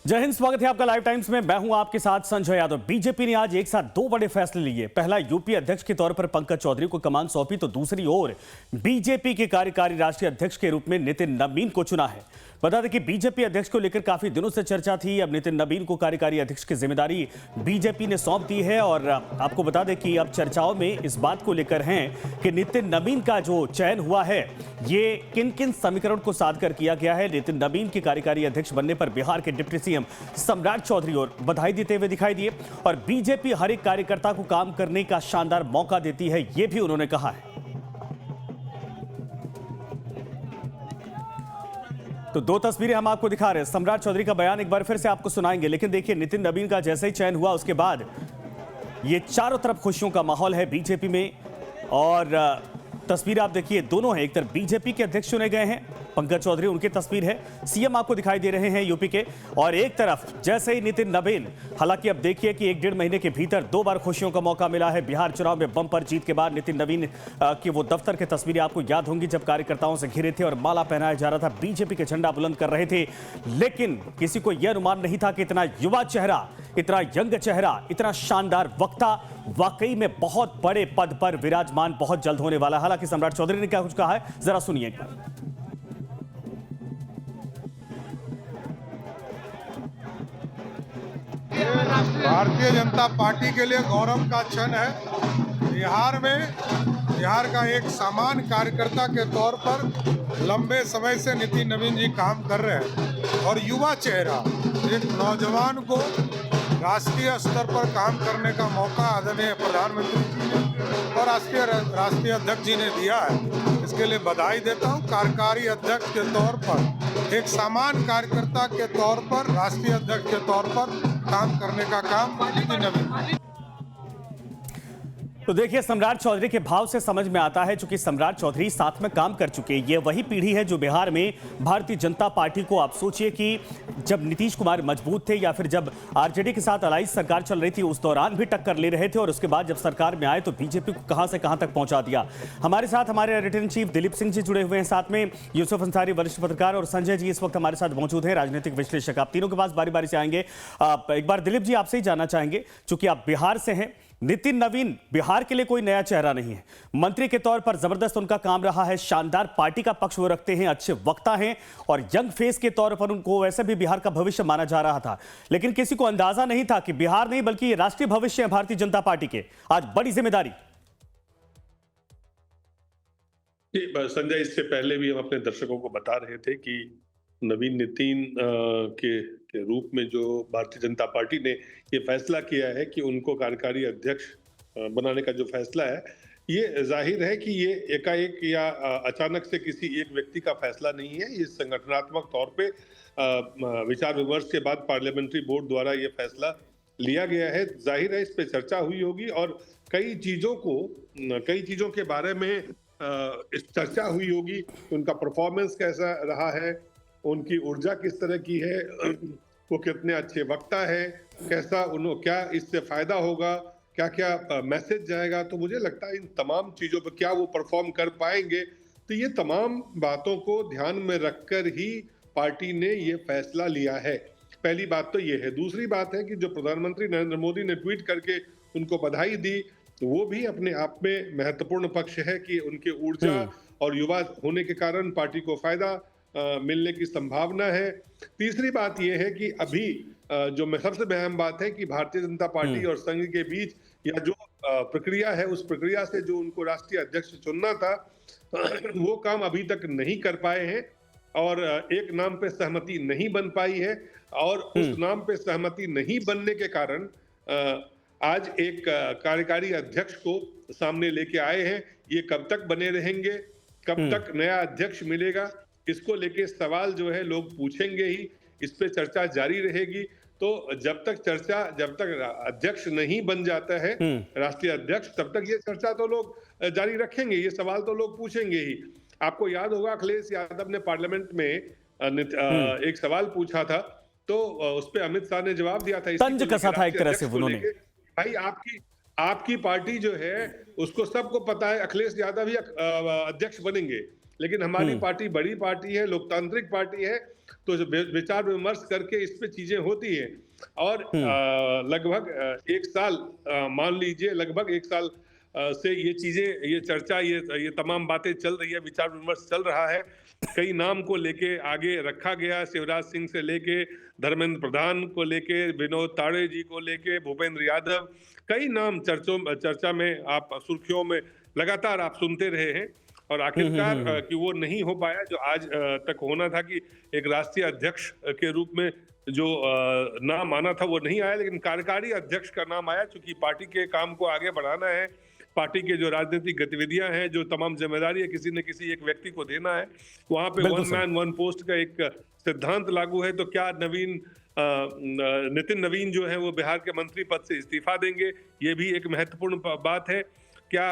जय हिंद, स्वागत है आपका लाइव टाइम्स में। मैं हूं आपके साथ संजय यादव। बीजेपी ने आज एक साथ दो बड़े फैसले लिए। पहला, यूपी अध्यक्ष के तौर पर पंकज चौधरी को कमान सौंपी, तो दूसरी ओर बीजेपी के कार्यकारी राष्ट्रीय अध्यक्ष के रूप में नितिन नवीन को चुना है। बता दें कि बीजेपी अध्यक्ष को लेकर काफी दिनों से चर्चा थी। अब नितिन नवीन को कार्यकारी अध्यक्ष की जिम्मेदारी बीजेपी ने सौंप दी है और आपको बता दें कि अब चर्चाओं में इस बात को लेकर हैं कि नितिन नवीन का जो चयन हुआ है ये किन किन समीकरण को साध कर किया गया है। नितिन नवीन के कार्यकारी अध्यक्ष बनने पर बिहार के डिप्टी सीएम सम्राट चौधरी और बधाई देते हुए दिखाई दिए और बीजेपी हर एक कार्यकर्ता को काम करने का शानदार मौका देती है, ये भी उन्होंने कहा है। तो दो तस्वीरें हम आपको दिखा रहे हैं। सम्राट चौधरी का बयान एक बार फिर से आपको सुनाएंगे, लेकिन देखिए नितिन नवीन का जैसे ही चयन हुआ उसके बाद ये चारों तरफ खुशियों का माहौल है बीजेपी में। और तस्वीर आप देखिए, दोनों हैं। एक तरफ बीजेपी के अध्यक्ष चुने गए हैं पंकज चौधरी, उनकी तस्वीर है, सीएम आपको दिखाई दे रहे हैं यूपी के, और एक तरफ जैसे ही नितिन नवीन। हालांकि अब देखिए कि एक डेढ़ महीने के भीतर दो बार खुशियों का मौका मिला है। बिहार चुनाव में बम्पर जीत के बाद नितिन नवीन की वो दफ्तर की तस्वीरें आपको याद होंगी जब कार्यकर्ताओं से घिरे थे और माला पहनाया जा रहा था, बीजेपी के झंडा बुलंद कर रहे थे। लेकिन किसी को यह अनुमान नहीं था कि इतना युवा चेहरा, इतना यंग चेहरा, इतना शानदार वक्ता वाकई में बहुत बड़े पद पर विराजमान बहुत जल्द होने वाला है। हालांकि सम्राट चौधरी ने क्या कुछ कहा है, जरा सुनिए एक बार। भारतीय जनता पार्टी के लिए गौरव का क्षण है। बिहार का एक सामान्य कार्यकर्ता के तौर पर लंबे समय से नितिन नवीन जी काम कर रहे हैं और युवा चेहरा एक नौजवान को राष्ट्रीय स्तर पर काम करने का मौका आदरणीय प्रधानमंत्री जी ने और राष्ट्रीय अध्यक्ष जी ने दिया है। इसके लिए बधाई देता हूं। कार्यकारी अध्यक्ष के तौर पर, एक सामान्य कार्यकर्ता के तौर पर, राष्ट्रीय अध्यक्ष के तौर पर काम करने का काम नितिन नवीन। तो देखिए, सम्राट चौधरी के भाव से समझ में आता है, चूंकि सम्राट चौधरी साथ में काम कर चुके हैं। ये वही पीढ़ी है जो बिहार में भारतीय जनता पार्टी को, आप सोचिए कि जब नीतीश कुमार मजबूत थे या फिर जब आरजेडी के साथ अलायंस सरकार चल रही थी उस दौरान भी टक्कर ले रहे थे, और उसके बाद जब सरकार में आए तो बीजेपी को कहां से कहां तक पहुंचा दिया। हमारे साथ हमारे editor in chief Dilip Singh ji जुड़े हुए हैं, साथ में यूसुफ अंसारी वरिष्ठ पत्रकार, और संजय जी इस वक्त हमारे साथ मौजूद हैं, राजनीतिक विश्लेषक। आप तीनों के पास बारी बारी से आएंगे। एक बार दिलीप जी आपसे ही जानना चाहेंगे, चूंकि आप बिहार से हैं। नितिन नवीन बिहार के लिए कोई नया चेहरा नहीं है, मंत्री के तौर पर जबरदस्त उनका काम रहा है, शानदार पार्टी का पक्ष वो रखते हैं, अच्छे वक्ता हैं, और यंग फेस के तौर पर उनको वैसे भी बिहार का भविष्य माना जा रहा था। लेकिन किसी को अंदाजा नहीं था कि बिहार नहीं बल्कि राष्ट्रीय भविष्य है भारतीय जनता पार्टी के। आज बड़ी जिम्मेदारी। संजय, इससे पहले भी हम अपने दर्शकों को बता रहे थे कि नवीन नितिन के रूप में जो भारतीय जनता पार्टी ने ये फैसला किया है कि उनको कार्यकारी अध्यक्ष बनाने का जो फैसला है, ये जाहिर है कि ये एकाएक या अचानक से किसी एक व्यक्ति का फैसला नहीं है। ये संगठनात्मक तौर पे विचार विमर्श के बाद पार्लियामेंट्री बोर्ड द्वारा ये फैसला लिया गया है। जाहिर है इस पे चर्चा हुई होगी और कई चीजों के बारे में इस चर्चा हुई होगी। उनका परफॉर्मेंस कैसा रहा है, उनकी ऊर्जा किस तरह की है, वो कितने अच्छे वक्ता है, कैसा उन्हें क्या इससे फायदा होगा, क्या क्या मैसेज जाएगा। तो मुझे लगता है इन तमाम चीजों पर क्या वो परफॉर्म कर पाएंगे, तो ये तमाम बातों को ध्यान में रखकर ही पार्टी ने ये फैसला लिया है। पहली बात तो ये है। दूसरी बात है कि जो प्रधानमंत्री नरेंद्र मोदी ने ट्वीट करके उनको बधाई दी, तो वो भी अपने आप में महत्वपूर्ण पक्ष है कि उनके ऊर्जा और युवा होने के कारण पार्टी को फायदा मिलने की संभावना है। तीसरी बात यह है कि अभी जो मैं सबसे अहम बात है कि भारतीय जनता पार्टी और संघ के बीच या जो प्रक्रिया है, उस प्रक्रिया से जो उनको राष्ट्रीय अध्यक्ष चुनना था वो काम अभी तक नहीं कर पाए हैं और एक नाम पे सहमति नहीं बन पाई है, और उस नाम पे सहमति नहीं बनने के कारण आज एक कार्यकारी अध्यक्ष को सामने लेके आए हैं। ये कब तक बने रहेंगे, कब तक नया अध्यक्ष मिलेगा, इसको लेके सवाल जो है लोग पूछेंगे ही, इस पे चर्चा जारी रहेगी। तो जब तक अध्यक्ष नहीं बन जाता है राष्ट्रीय अध्यक्ष, तब तक ये चर्चा तो लोग जारी रखेंगे, ये सवाल तो लोग पूछेंगे ही। आपको याद होगा अखिलेश यादव ने पार्लियामेंट में एक सवाल पूछा था, तो उस पे अमित शाह ने जवाब दिया था, तंज कसा था एक तरह से उन्होंने। भाई आपकी पार्टी जो है उसको सबको पता है अखिलेश यादव ही अध्यक्ष बनेंगे, लेकिन हमारी पार्टी बड़ी पार्टी है, लोकतांत्रिक पार्टी है, तो विचार विमर्श करके इस पे चीजें होती है। और लगभग एक साल, मान लीजिए लगभग एक साल से ये चीजें, ये चर्चा, ये तमाम बातें चल रही है, विचार विमर्श चल रहा है। कई नाम को लेके आगे रखा गया, शिवराज सिंह से लेके धर्मेंद्र प्रधान को लेके, विनोद ताड़े जी को लेके, भूपेंद्र यादव, कई नाम चर्चा में, आप सुर्खियों में लगातार आप सुनते रहे हैं। और आखिरकार कि वो नहीं हो पाया जो आज तक होना था, कि एक राष्ट्रीय अध्यक्ष के रूप में जो नाम आना था वो नहीं आया, लेकिन कार्यकारी अध्यक्ष का नाम आया। चूंकि पार्टी के काम को आगे बढ़ाना है, पार्टी के जो राजनीतिक गतिविधियां हैं, जो तमाम जिम्मेदारी है किसी न किसी एक व्यक्ति को देना है, वहां पे वन मैन वन पोस्ट का एक सिद्धांत लागू है। तो क्या नितिन नवीन जो है वो बिहार के मंत्री पद से इस्तीफा देंगे, ये भी एक महत्वपूर्ण बात है। क्या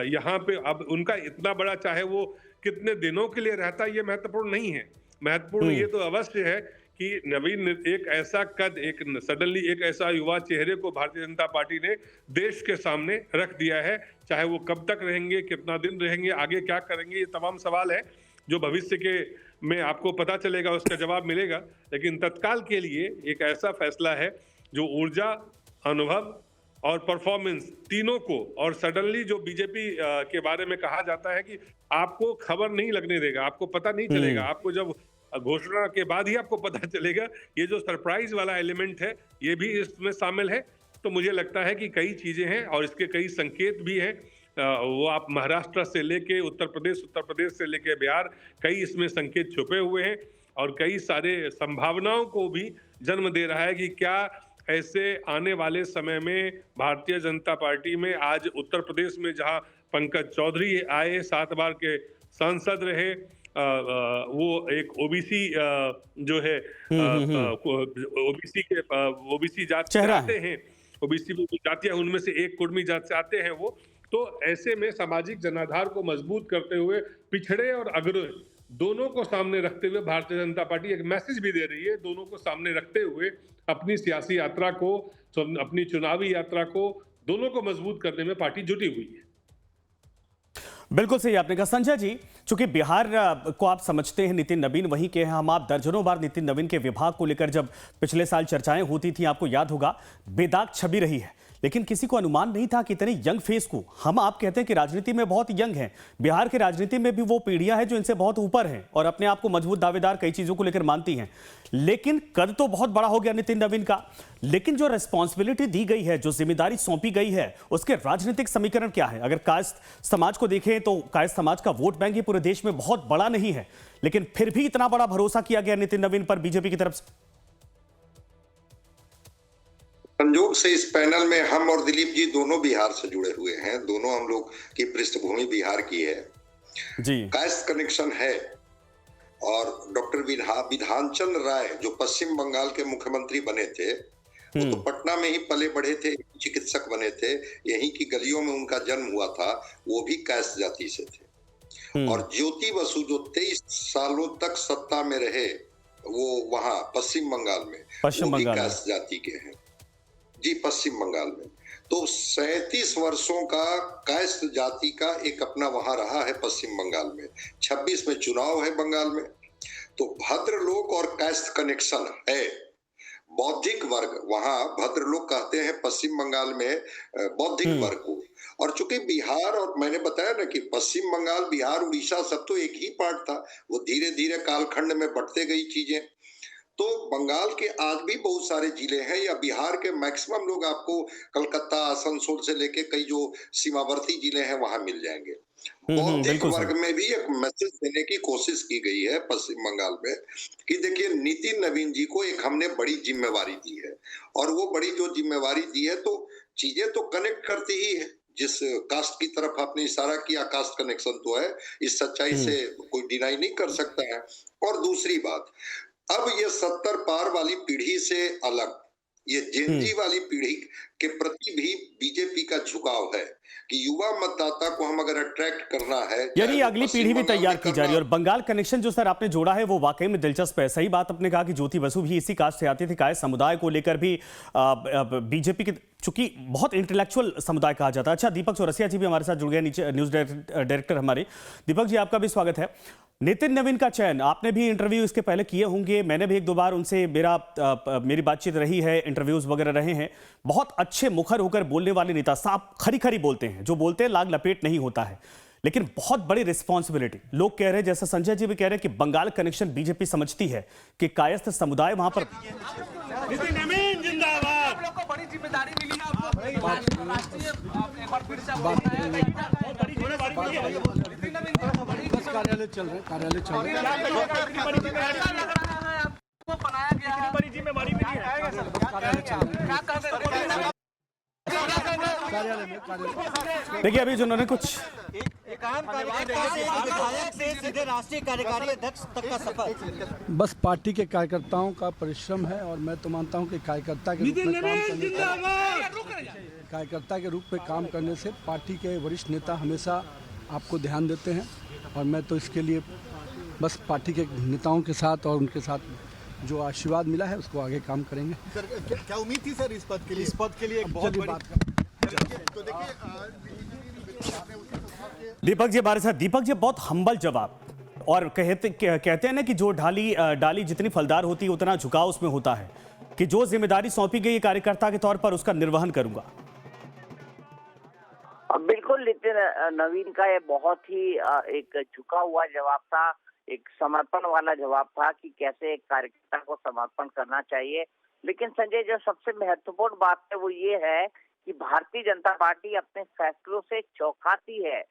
यहाँ पे अब उनका इतना बड़ा, चाहे वो कितने दिनों के लिए रहता, ये महत्वपूर्ण नहीं है। महत्वपूर्ण ये तो अवश्य है कि नवीन एक ऐसा कद, एक सडनली एक ऐसा युवा चेहरे को भारतीय जनता पार्टी ने देश के सामने रख दिया है। चाहे वो कब तक रहेंगे, कितना दिन रहेंगे, आगे क्या करेंगे, ये तमाम सवाल है जो भविष्य के में आपको पता चलेगा, उसका जवाब मिलेगा। लेकिन तत्काल के लिए एक ऐसा फैसला है जो ऊर्जा, अनुभव और परफॉर्मेंस तीनों को, और सडनली जो बीजेपी के बारे में कहा जाता है कि आपको खबर नहीं लगने देगा, आपको पता नहीं चलेगा, आपको जब घोषणा के बाद ही आपको पता चलेगा, ये जो सरप्राइज वाला एलिमेंट है ये भी इसमें शामिल है। तो मुझे लगता है कि कई चीजें हैं और इसके कई संकेत भी हैं। वो आप महाराष्ट्र से लेके उत्तर प्रदेश से लेके बिहार, कई इसमें संकेत छुपे हुए हैं और कई सारे संभावनाओं को भी जन्म दे रहा है कि क्या ऐसे आने वाले समय में भारतीय जनता पार्टी में, आज उत्तर प्रदेश में जहां पंकज चौधरी आए, 7 बार के सांसद रहे, वो एक ओबीसी जो है, ओबीसी जात से आते हैं, ओबीसी जातियां उनमें से एक कुर्मी जात से आते हैं वो। तो ऐसे में सामाजिक जनाधार को मजबूत करते हुए पिछड़े और अग्रणी दोनों को सामने रखते हुए भारतीय जनता पार्टी एक मैसेज भी दे रही है। दोनों को सामने रखते हुए अपनी सियासी यात्रा को, अपनी चुनावी यात्रा को, दोनों को मजबूत करने में पार्टी जुटी हुई है। बिल्कुल सही आपने कहा। संजय जी, चूंकि बिहार को आप समझते हैं, नितिन नवीन वहीं के हैं, हम आप दर्जनों बार नितिन नवीन के विभाग को लेकर जब पिछले साल चर्चाएं होती थी, आपको याद होगा, बेदाग छवि रही है, लेकिन किसी को अनुमान नहीं था कि इतने यंग फेस को, हम आप कहते हैं कि राजनीति में बहुत यंग हैं, बिहार के राजनीति में भी वो पीढ़ियां हैं जो इनसे बहुत ऊपर हैं और अपने आप को मजबूत दावेदार कई चीजों को लेकर मानती हैं। लेकिन कद तो बहुत बड़ा हो गया नितिन नवीन का, लेकिन जो रिस्पॉन्सिबिलिटी दी गई है, जो जिम्मेदारी सौंपी गई है, उसके राजनीतिक समीकरण क्या है? अगर कायस्थ समाज को देखें तो कायस्थ समाज का वोट बैंक ही पूरे देश में बहुत बड़ा नहीं है, लेकिन फिर भी इतना बड़ा भरोसा किया गया नितिन नवीन पर बीजेपी की तरफ से। संयोग से इस पैनल में हम और दिलीप जी दोनों बिहार से जुड़े हुए हैं, दोनों हम लोग की पृष्ठभूमि बिहार की है जी, कायस्थ कनेक्शन है। और डॉक्टर विधानचंद्र राय जो पश्चिम बंगाल के मुख्यमंत्री बने थे, वो तो पटना में ही पले बढ़े थे, चिकित्सक बने थे, यहीं की गलियों में उनका जन्म हुआ था, वो भी कायस्थ जाति से थे। और ज्योति बसु जो 23 सालों तक सत्ता में रहे, वो वहां पश्चिम बंगाल में, वो भी कायस्थ जाति के हैं जी, पश्चिम बंगाल में। तो 37 वर्षों का कायस्थ जाति का एक अपना वहां रहा है पश्चिम बंगाल में। 26 में चुनाव है बंगाल में, तो भद्रलोक और कायस्थ कनेक्शन है। बौद्धिक वर्ग वहां भद्रलोक कहते हैं पश्चिम बंगाल में बौद्धिक वर्ग को। और चूंकि बिहार, और मैंने बताया ना कि पश्चिम बंगाल, बिहार, उड़ीसा सब तो एक ही पार्ट था, वो धीरे धीरे कालखंड में बढ़ते गई चीजें। तो बंगाल के आज भी बहुत सारे जिले हैं, या बिहार के मैक्सिमम लोग आपको कलकत्ता, आसनसोल से लेके कई जो सीमावर्ती जिले हैं वहां मिल जाएंगे। बौद्धिक वर्ग में भी एक मैसेज देने की कोशिश की गई है पश्चिम बंगाल में कि देखिए, नितिन नवीन जी को एक हमने बड़ी जिम्मेवारी दी है, और वो बड़ी जो जिम्मेवारी दी है तो चीजें तो कनेक्ट करती ही है। जिस कास्ट की तरफ आपने इशारा किया, कास्ट कनेक्शन तो है, इस सच्चाई से कोई डिनाई नहीं कर सकता है। और दूसरी बात, अब ये 70 पार वाली पीढ़ी से अलग ये जेनजी वाली पीढ़ी के प्रति भी बीजेपी का झुकाव है कि युवा मतदाता को हम अगर अट्रैक्ट करना है, यानी अगली पीढ़ी भी तैयार की जा रही है। और बंगाल कनेक्शन जो सर आपने जोड़ा है वो वाकई में दिलचस्प है। सही बात आपने कहा कि ज्योति बसु भी इसी कास्ट से आते थे, कायस्थ समुदाय को लेकर भी बीजेपी की, चूंकि बहुत इंटेलेक्चुअल समुदाय कहा जाता है। अच्छा, दीपक चौरसिया जी भी हमारे साथ जुड़ गए, नीचे न्यूज डायरेक्टर हमारे। दीपक जी, आपका भी स्वागत है। नितिन नवीन का चयन, आपने भी इंटरव्यू इसके पहले किए होंगे, मैंने भी एक दो बार उनसे मेरी बातचीत रही है, इंटरव्यूज वगैरह रहे हैं। बहुत अच्छे मुखर होकर बोलने वाले नेता, साफ खरी खरी बोलते हैं, जो बोलते हैं लाग लपेट नहीं होता है, लेकिन बहुत बड़ी रिस्पॉन्सिबिलिटी। लोग कह रहे हैं, जैसा संजय जी भी कह रहे हैं, कि बंगाल कनेक्शन बीजेपी समझती है कि कायस्थ समुदाय वहां पर। नितिन नवीन जिंदाबाद। आप लोग को बड़ी जिम्मेदारी मिली है, आपको राष्ट्रीय एक बार फिर से कार्यालय चल रहे हैं, कार्यालय चल रहे हैं, आपको बनाया गया है, बड़ी जिम्मेदारी मिली है, कार्यालय चल रहे हैं, क्या कहते हैं? कार्यालय में कार्यालय। देखिए अभी जिन्होंने कुछ विधायक से सीधे राष्ट्रीय कार्यकारी अध्यक्ष तक का सफर। बस पार्टी के कार्यकर्ताओं का परिश्रम है, और मैं तो मानता हूं कि कार्यकर्ता के रूप में काम करने से पार्टी के वरिष्ठ नेता हमेशा आपको ध्यान देते हैं, और मैं तो इसके लिए बस पार्टी के नेताओं के साथ और उनके साथ जो आशीर्वाद मिला है उसको आगे काम करेंगे। सर, क्या उम्मीद थी सर इस पद के लिए? इस पद के लिए एक बहुत बड़ी तो दीपक जी हमारे साथ। दीपक जी, बहुत हम्बल जवाब, और कहते हैं ना कि जो डाली जितनी फलदार होती है उतना झुकाव उसमें होता है, कि जो जिम्मेदारी सौंपी गई कार्यकर्ता के तौर पर उसका निर्वहन करूंगा। बिल्कुल, नितिन नवीन का ये बहुत ही एक झुका हुआ जवाब था, एक समर्पण वाला जवाब था कि कैसे एक कार्यकर्ता को समर्पण करना चाहिए। लेकिन संजय, जो सबसे महत्वपूर्ण बात है वो ये है कि भारतीय जनता पार्टी अपने फैसलों से चौंकाती है।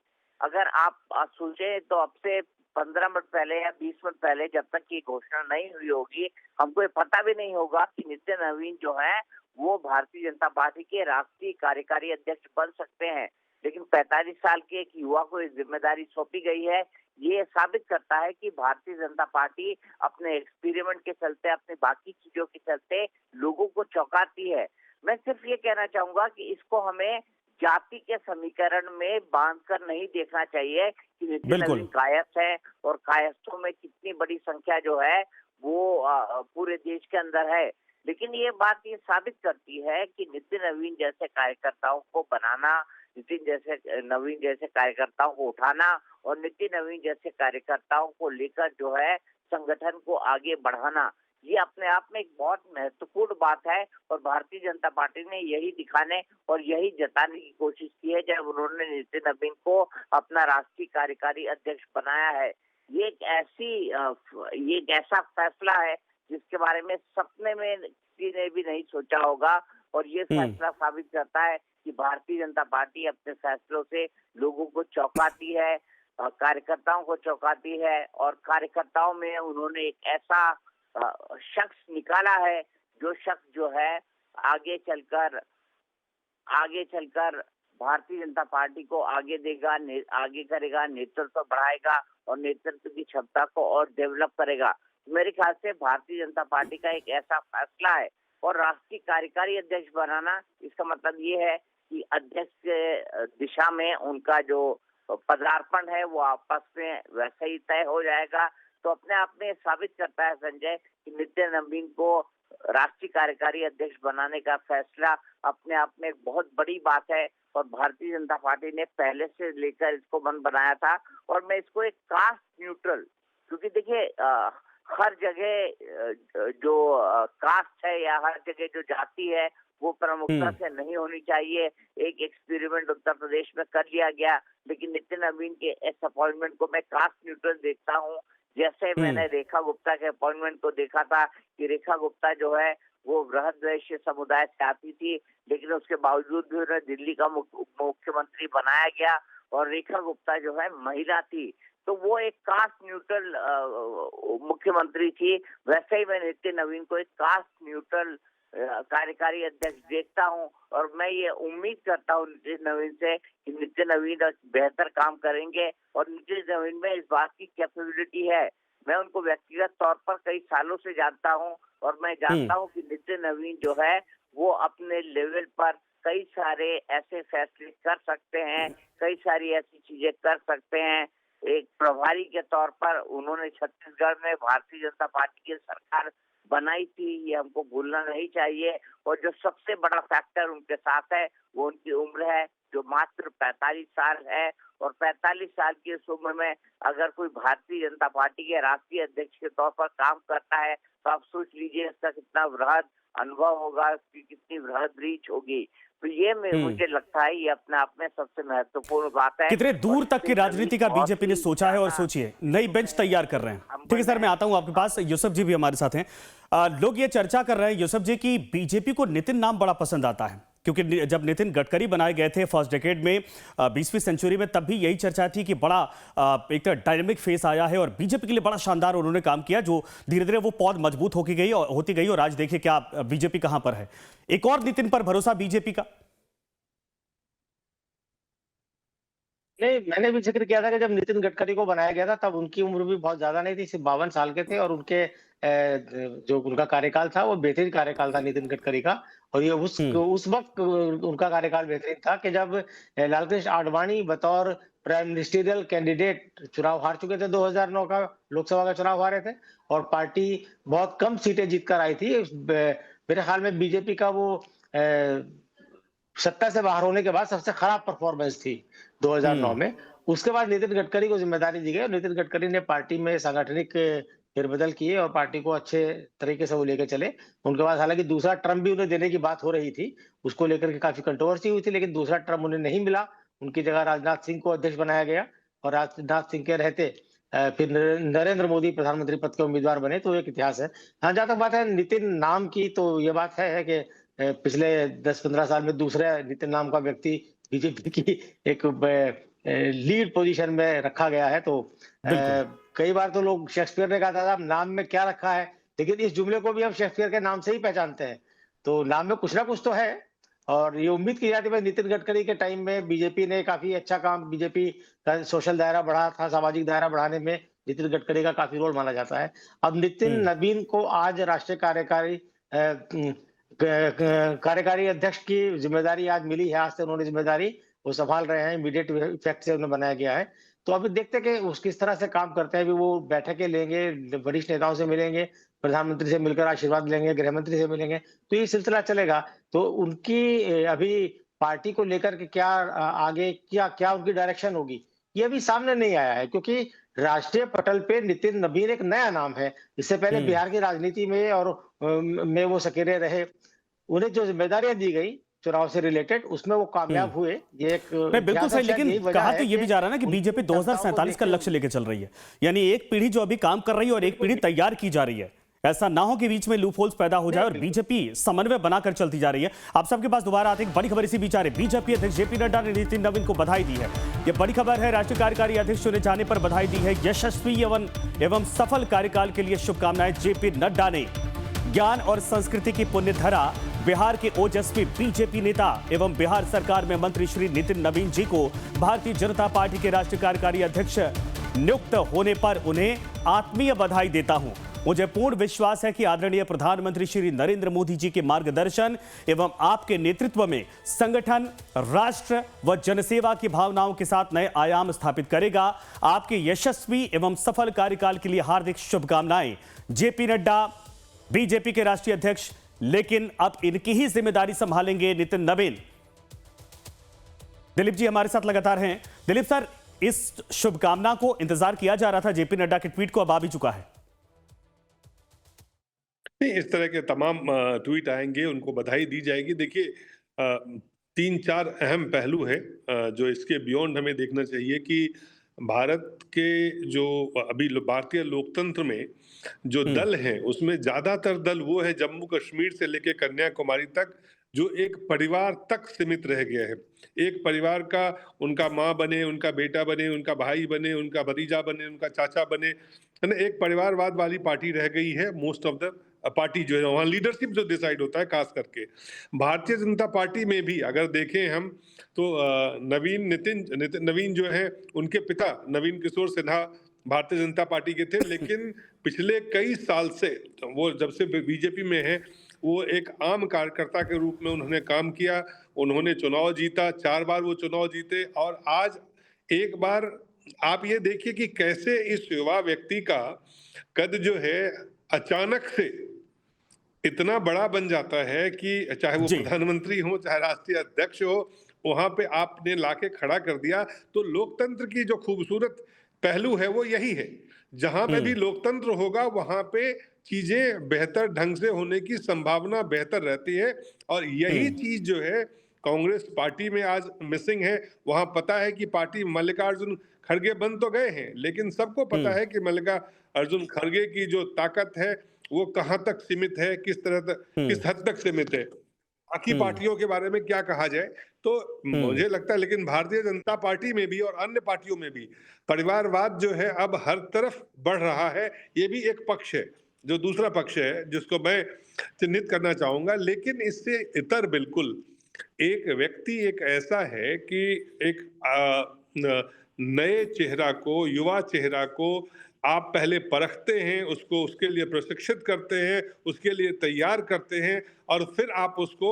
अगर आप सोचे तो अब से 15 मिनट पहले या 20 मिनट पहले, जब तक की घोषणा नहीं हुई होगी, हमको ये पता भी नहीं होगा कि नितिन नवीन जो है वो भारतीय जनता पार्टी के राष्ट्रीय कार्यकारी अध्यक्ष बन सकते हैं। लेकिन 45 साल के एक युवा को ये जिम्मेदारी सौंपी गई है। ये साबित करता है कि भारतीय जनता पार्टी अपने एक्सपेरिमेंट के चलते, अपने बाकी चीजों के चलते लोगों को चौंकाती है। मैं सिर्फ ये कहना चाहूंगा कि इसको हमें जाति के समीकरण में बांधकर नहीं देखना चाहिए कि नितिन नवीन कायस्थ है, और कायस्थों में कितनी बड़ी संख्या जो है वो पूरे देश के अंदर है। लेकिन ये बात ये साबित करती है कि नितिन नवीन जैसे कार्यकर्ताओं को बनाना, नितिन नवीन जैसे कार्यकर्ताओं को उठाना, और नितिन नवीन जैसे कार्यकर्ताओं को लेकर जो है संगठन को आगे बढ़ाना, ये अपने आप में एक बहुत महत्वपूर्ण बात है। और भारतीय जनता पार्टी ने यही दिखाने और यही जताने की कोशिश की है जब उन्होंने नितिन नवीन को अपना राष्ट्रीय कार्यकारी अध्यक्ष बनाया है। ये एक ऐसा फैसला है जिसके बारे में सपने में किसी ने भी नहीं सोचा होगा, और ये फैसला साबित करता है कि भारतीय जनता पार्टी अपने फैसलों से लोगों को चौंकाती है, कार्यकर्ताओं को चौंकाती है, और कार्यकर्ताओं में उन्होंने एक ऐसा शख्स निकाला है जो शख्स जो है आगे चलकर भारतीय जनता पार्टी को आगे देगा, आगे करेगा, नेतृत्व बढ़ाएगा और नेतृत्व की क्षमता को और डेवलप करेगा। मेरे ख्याल से भारतीय जनता पार्टी का एक ऐसा फैसला है। और राष्ट्रीय कार्यकारी अध्यक्ष बनाना, इसका मतलब ये है कि अध्यक्ष के दिशा में उनका जो पदार्पण है वो आपस में वैसे ही तय हो जाएगा। तो अपने आप में साबित करता है संजय कि नितिन नवीन को राष्ट्रीय कार्यकारी अध्यक्ष बनाने का फैसला अपने आप में एक बहुत बड़ी बात है, और भारतीय जनता पार्टी ने पहले से लेकर इसको मन बनाया था। और मैं इसको एक कास्ट न्यूट्रल, क्योंकि देखिए हर जगह जो कास्ट है या हर जगह जो जाति है वो प्रमुखता से नहीं होनी चाहिए। एक एक्सपेरिमेंट उत्तर प्रदेश में कर लिया गया, लेकिन नितिन नवीन के इस अपॉइंटमेंट को मैं कास्ट न्यूट्रल देखता हूँ। जैसे मैंने रेखा गुप्ता के अपॉइंटमेंट को देखा था कि रेखा गुप्ता जो है वो बृहद वैश्य समुदाय से आती थी, लेकिन उसके बावजूद भी उन्हें दिल्ली का मुख्यमंत्री बनाया गया, और रेखा गुप्ता जो है महिला थी, तो वो एक कास्ट न्यूट्रल मुख्यमंत्री थी। वैसे ही मैं नितिन नवीन को एक कास्ट न्यूट्रल कार्यकारी अध्यक्ष देखता हूं, और मैं ये उम्मीद करता हूं नितिन नवीन से कि नितिन नवीन बेहतर काम करेंगे। और नितिन नवीन में इस बात की कैपेबिलिटी है। मैं उनको व्यक्तिगत तौर पर कई सालों से जानता हूं, और मैं जानता हूं कि नितिन नवीन जो है वो अपने लेवल पर कई सारे ऐसे फैसले कर सकते हैं, कई सारी ऐसी चीजें कर सकते हैं। एक प्रभारी के तौर पर उन्होंने छत्तीसगढ़ में भारतीय जनता पार्टी की सरकार बनाई थी, ये हमको भूलना नहीं चाहिए। और जो सबसे बड़ा फैक्टर उनके साथ है वो उनकी उम्र है। जो मात्र 45 साल है, और 45 साल की इस उम्र में अगर कोई भारतीय जनता पार्टी के राष्ट्रीय अध्यक्ष के तौर पर काम करता है, तो आप सोच लीजिए इसका कितना वृहद अनुभव होगा, उसकी कितनी वृहद रीच होगी। तो ये मुझे लगता है ये अपने आप में सबसे महत्वपूर्ण बात है। कितने दूर तक की राजनीति का बीजेपी ने सोचा है, और सोचिए नई बेंच तैयार कर रहे हैं। ठीक है सर, मैं आता हूं आपके पास। यूसुफ जी भी हमारे साथ हैं। लोग ये चर्चा कर रहे हैं यूसुफ जी की बीजेपी को नितिन नाम बड़ा पसंद आता है, क्योंकि जब नितिन गडकरी बनाए गए थे फर्स्ट डेकेड में 20वीं सेंचुरी में, तब भी यही चर्चा थी कि बड़ा एक तो डायनामिक फेस आया है और बीजेपी के लिए बड़ा शानदार उन्होंने काम किया, जो धीरे धीरे वो पौध मजबूत होती गई और आज देखिए क्या बीजेपी कहां पर है। एक और नितिन पर भरोसा बीजेपी का? नहीं, मैंने भी जिक्र किया था कि जब नितिन गडकरी को बनाया गया था तब उनकी उम्र भी बहुत ज्यादा नहीं थी, सिर्फ 52 साल के थे, और उनके जो उनका कार्यकाल था वो बेहतरीन कार्यकाल था नितिन गडकरी का। और ये उस वक्त उनका कार्यकाल बेहतरीन था कि जब लालकृष्ण आडवाणी बतौर प्राइम मिनिस्टरियल कैंडिडेट चुनाव हार चुके थे, 2009 का लोकसभा का चुनाव हारे थे, और पार्टी बहुत कम सीटें जीतकर आई थी। मेरे ख्याल में बीजेपी का वो सत्ता से बाहर होने के बाद सबसे खराब परफॉर्मेंस थी 2009 में। उसके बाद नितिन गडकरी को जिम्मेदारी दी गई और नितिन गडकरी ने पार्टी में सांगठनिक फेरबदल किए और पार्टी को अच्छे तरीके से वो लेकर चले। उनके बाद हालांकि दूसरा टर्म भी उन्हें देने की बात हो रही थी, उसको लेकर के काफी कंट्रोवर्सी हुई थी, लेकिन दूसरा टर्म उन्हें नहीं मिला। उनकी जगह राजनाथ सिंह को अध्यक्ष बनाया गया और राजनाथ सिंह के रहते फिर नरेंद्र मोदी प्रधानमंत्री पद के उम्मीदवार बने, तो एक इतिहास है। हाँ, जहां तक बात है नितिन नाम की, तो ये बात है कि पिछले 10-15 साल में दूसरे नितिन नाम का व्यक्ति बीजेपी की एक लीड पोजीशन में रखा गया है। तो कई बार तो लोग शेक्सपियर ने कहा था नाम में क्या रखा है, लेकिन इस जुमले को भी हम शेक्सपियर के नाम से ही पहचानते हैं, तो नाम में कुछ ना कुछ तो है। और ये उम्मीद की जाती है नितिन गडकरी के टाइम में बीजेपी ने काफी अच्छा काम, बीजेपी का सोशल दायरा बढ़ा था, सामाजिक दायरा बढ़ाने में नितिन गडकरी का काफी रोल माना जाता है। अब नितिन नवीन को आज राष्ट्रीय कार्यकारी अध्यक्ष की जिम्मेदारी आज मिली है, आज से उन्होंने जिम्मेदारी वो संभाल रहे हैं, इमीडिएट इफेक्ट से उन्हें बनाया गया है। तो अभी देखते हैं कि उस किस तरह से काम करते हैं। अभी वो बैठकें लेंगे, वरिष्ठ नेताओं से मिलेंगे, प्रधानमंत्री से मिलकर आशीर्वाद लेंगे, गृह मंत्री से मिलेंगे, तो ये सिलसिला चलेगा। तो उनकी अभी पार्टी को लेकर के क्या आगे क्या उनकी डायरेक्शन होगी, ये अभी सामने नहीं आया है, क्योंकि राष्ट्रीय पटल पे नितिन नवीन एक नया नाम है। इससे पहले बिहार की राजनीति में वो सकेरे रहे, उन्हें जो जिम्मेदारियां दी गई चुनाव से रिलेटेड उसमें वो कामयाब हुए। ये एक बिल्कुल सही, लेकिन कहा तो ये भी जा रहा है ना कि बीजेपी 2047 का लक्ष्य लेकर चल रही है, यानी एक पीढ़ी जो अभी काम कर रही है और एक पीढ़ी तैयार की जा रही है। ऐसा ना हो कि बीच में लूप होल्स पैदा हो जाए और बीजेपी समन्वय बनाकर चलती जा रही है। आप सबके पास दोबारा आते हैं, बड़ी खबर इसी बीच आ रही है। बीजेपी अध्यक्ष जेपी नड्डा ने नितिन नवीन को बधाई दी है। यह बड़ी खबर है, राष्ट्रीय कार्यकारी अध्यक्ष चुने जाने पर बधाई दी है। यशस्वी एवं सफल कार्यकाल के लिए शुभकामनाएं जेपी नड्डा ने। ज्ञान और संस्कृति की पुण्य धरा बिहार के ओजस्वी बीजेपी नेता एवं बिहार सरकार में मंत्री श्री नितिन नवीन जी को भारतीय जनता पार्टी के राष्ट्रीय कार्यकारी अध्यक्ष नियुक्त होने पर उन्हें आत्मीय बधाई देता हूं। मुझे पूर्ण विश्वास है कि आदरणीय प्रधानमंत्री श्री नरेंद्र मोदी जी के मार्गदर्शन एवं आपके नेतृत्व में संगठन राष्ट्र व जनसेवा की भावनाओं के साथ नए आयाम स्थापित करेगा। आपके यशस्वी एवं सफल कार्यकाल के लिए हार्दिक शुभकामनाएं। जेपी नड्डा बीजेपी के राष्ट्रीय अध्यक्ष, लेकिन अब इनकी ही जिम्मेदारी संभालेंगे नितिन नवीन। दिलीप जी हमारे साथ लगातार हैं। दिलीप सर, इस शुभकामना को इंतजार किया जा रहा था, जेपी नड्डा के ट्वीट को अब आ भी चुका है। नहीं, इस तरह के तमाम ट्वीट आएंगे, उनको बधाई दी जाएगी। देखिए 3-4 अहम पहलू है जो इसके बियॉन्ड हमें देखना चाहिए कि भारत के जो अभी भारतीय लोकतंत्र में जो दल हैं उसमें ज्यादातर दल वो है जम्मू कश्मीर से लेकर कन्याकुमारी तक जो एक परिवार तक सीमित रह गया है। एक परिवार का उनका माँ बने, उनका बेटा बने, उनका भाई बने, उनका भतीजा बने, उनका चाचा बने, है ना, एक परिवारवाद वाली पार्टी रह गई है। मोस्ट ऑफ द पार्टी जो है वहाँ लीडरशिप जो डिसाइड होता है, खास करके भारतीय जनता पार्टी में भी अगर देखें हम तो नितिन नवीन जो है उनके पिता नवीन किशोर सिन्हा भारतीय जनता पार्टी के थे, लेकिन पिछले कई साल से वो जब से बीजेपी में है वो एक आम कार्यकर्ता के रूप में उन्होंने काम किया। उन्होंने चुनाव जीता, 4 बार वो चुनाव जीते, और आज एक बार आप ये देखिए कि कैसे इस युवा व्यक्ति का कद जो है अचानक से इतना बड़ा बन जाता है कि चाहे वो प्रधानमंत्री हो, चाहे राष्ट्रीय अध्यक्ष हो, वहां पे आपने लाके खड़ा कर दिया। तो लोकतंत्र की जो खूबसूरत पहलू है वो यही है, जहां पे भी लोकतंत्र होगा वहां पे चीजें बेहतर ढंग से होने की संभावना बेहतर रहती है। और यही चीज जो है कांग्रेस पार्टी में आज मिसिंग है। वहां पता है कि पार्टी मल्लिकार्जुन खड़गे बन तो गए हैं, लेकिन सबको पता है कि मल्लिकार्जुन खड़गे की जो ताकत है वो कहां तक सीमित है, किस हद तक सीमित है। बाकी पार्टियों के बारे में क्या कहा जाए। तो मुझे लगता है, लेकिन भारतीय जनता पार्टी में भी और अन्य पार्टियों में भी परिवारवाद जो है अब हर तरफ बढ़ रहा है। ये भी एक पक्ष है, जो दूसरा पक्ष है जिसको मैं चिन्हित करना चाहूंगा। लेकिन इससे इतर बिल्कुल एक व्यक्ति एक ऐसा है कि एक नए चेहरा को, युवा चेहरा को आप पहले परखते हैं, उसको उसके लिए प्रशिक्षित करते हैं, उसके लिए तैयार करते हैं और फिर आप उसको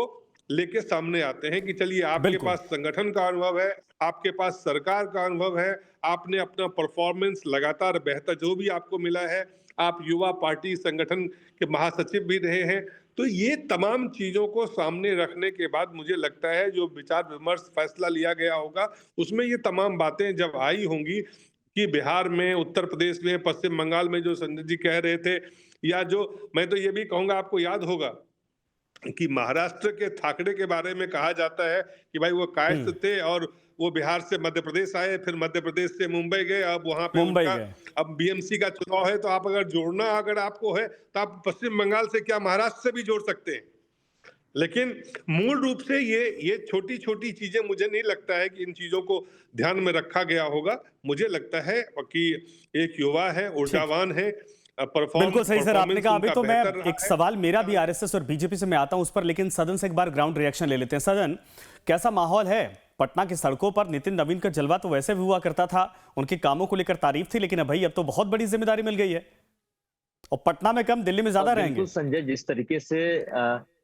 लेके सामने आते हैं कि चलिए आपके पास संगठन का अनुभव है, आपके पास सरकार का अनुभव है, आपने अपना परफॉर्मेंस लगातार बेहतर जो भी आपको मिला है, आप युवा पार्टी संगठन के महासचिव भी रहे हैं। तो ये तमाम चीजों को सामने रखने के बाद मुझे लगता है जो विचार विमर्श फैसला लिया गया होगा उसमें ये तमाम बातें जब आई होंगी कि बिहार में, उत्तर प्रदेश में, पश्चिम बंगाल में जो संजय जी कह रहे थे, या जो मैं तो ये भी कहूंगा, आपको याद होगा कि महाराष्ट्र के ठाकरे के बारे में कहा जाता है कि भाई वो कायस्थ थे और वो बिहार से मध्य प्रदेश आए, फिर मध्य प्रदेश से मुंबई गए, अब वहां पे उनका अब बीएमसी का चुनाव है। तो आप अगर जोड़ना अगर आपको है तो आप पश्चिम बंगाल से क्या महाराष्ट्र से भी जोड़ सकते हैं। लेकिन मूल रूप से ये छोटी छोटी चीजें मुझे नहीं लगता है कि इन चीजों को ध्यान में रखा गया होगा। मुझे लगता है कि एक युवा है, ऊर्जावान है, बिल्कुल सही सर, आपने कहा। अभी तो मैं एक सवाल मेरा भी आरएसएस और बीजेपी से मैं आता हूं उस पर, लेकिन सदन से एक बार ग्राउंड रिएक्शन ले लेते हैं। सदन, कैसा माहौल है पटना की सड़कों पर? नितिन नवीन का जलवा तो वैसे भी हुआ करता था, उनके कामों को लेकर तारीफ थी, लेकिन भाई अब तो बहुत बड़ी जिम्मेदारी मिल गई है और पटना में कम, दिल्ली में ज्यादा रहेंगे। संजय, जिस तरीके से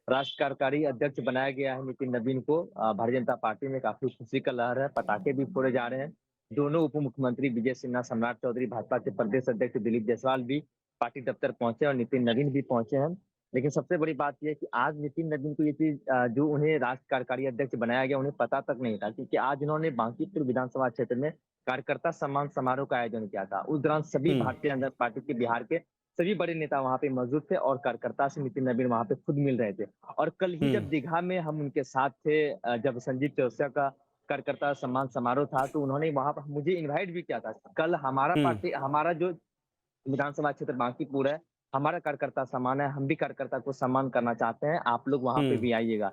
राष्ट्र कार्यकारी अध्यक्ष बनाया गया है नितिन नवीन को, भारतीय जनता पार्टी में काफी खुशी का लहर है। पटाखे भी फोड़े जा रहे हैं। दोनों उप मुख्यमंत्री विजय सिन्हा, सम्राट चौधरी, भाजपा के प्रदेश अध्यक्ष दिलीप जायसवाल भी पार्टी दफ्तर पहुंचे और नितिन नवीन भी पहुंचे हैं। लेकिन सबसे बड़ी बात यह है कि आज नितिन नवीन को ये चीज, जो उन्हें राष्ट्र कार्यकारी अध्यक्ष बनाया गया, उन्हें पता तक नहीं था, क्योंकि आज उन्होंने बांकीपुर विधानसभा क्षेत्र में कार्यकर्ता सम्मान समारोह का आयोजन किया था। उस दौरान सभी भारतीय जनता पार्टी के बिहार के सभी बड़े नेता वहां पे मौजूद थे और कार्यकर्ता से नितिन नवीन वहां पे खुद मिल रहे थे। और कल ही जब दीघा में हम उनके साथ थे, जब संजीव चौरसिया का कार्यकर्ता सम्मान समारोह था, तो उन्होंने वहां पर मुझे इनवाइट भी किया था। कल हमारा जो विधानसभा क्षेत्र बांकीपुर है, हमारा कार्यकर्ता सम्मान है, हम भी कार्यकर्ता को सम्मान करना चाहते हैं, आप लोग वहां पे भी आइएगा।